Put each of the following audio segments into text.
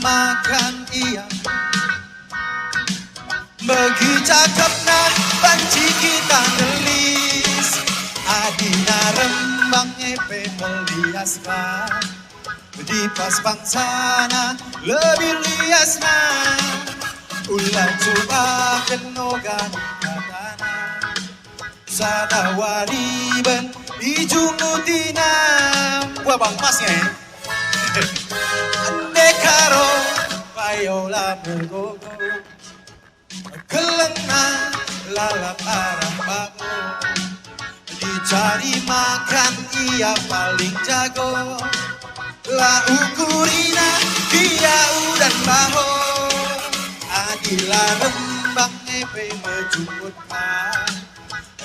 makan iya bagi cakepna banci kita gelis adina rembang epe meliaskan di pas bangsana lebih liasna ulah coba kenogan katana sadawari ben ijungutina wah bang masnya ya ande karo payola bergogo kelena lalap arah bako dicari makan ia paling jago la ukurina biau dan baho adila rembang epe menjemputkan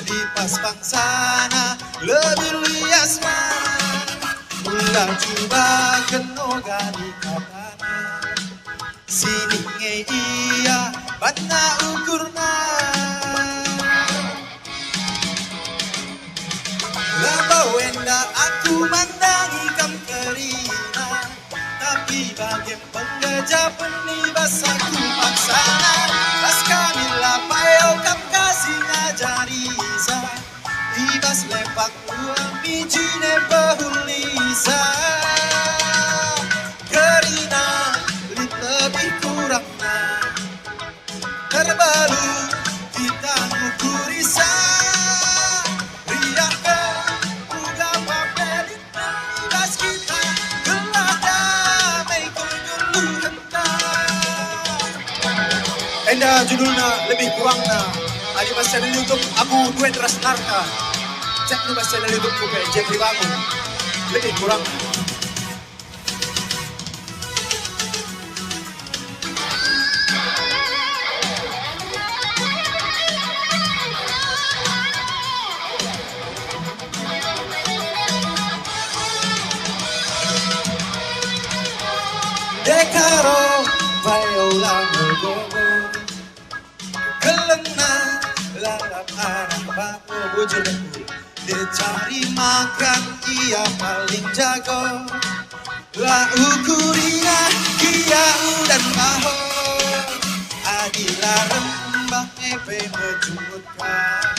di pas bangsana lebih liasna ulah coba kenogani katana sini nge iya batna ukurna laba wenda aku mandangi kam kerina tapi bagian penggajah penibas aku paksana pas kami lapayo kam kasih ngajari sa ibas lepak uang bijine bahulisa kerina lit lebih kurangna terbaru kita ngukurisa riak ke uga papelita ibas kita gelah damai kudulu hentang enda judulna lebih kurangna adi bahasa dari YouTube aku duet ras narka cek nu bahasa dari YouTube ku kayak Jeffrey Bangun lebih kurang dekaro payola bergogo kelena lalap arah bako bujur dicari makan ia paling jago la ukurina dia dan baho adila rembang epe menjemputkan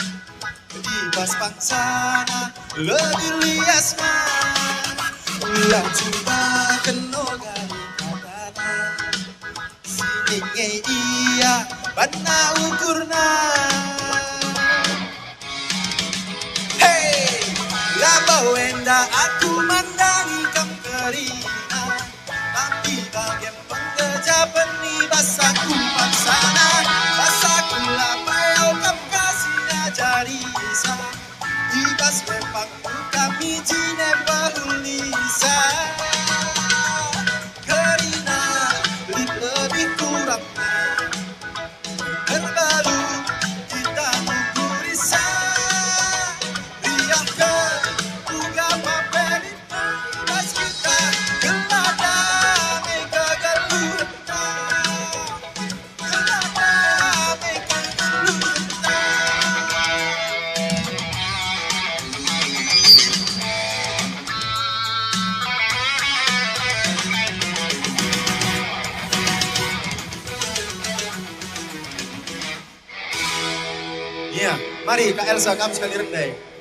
di pas bangsana lebih liasna ulah coba kenogani katana sini nge iya batna ukurna hey laba wenda aku mandangi kam kerina tapi bagian penggajah penibas aku paksana basaku lapayau kam kasih ngajari sa ibas lepak kami jine bahulisa kerina lit lebih kurangna terbaru kita ngukurisa riak ke uga papelita ibas kita gelah damai kagalu hentang gelah damai kagalu hentang iya, mari Kak Elsa kami sekali rendai.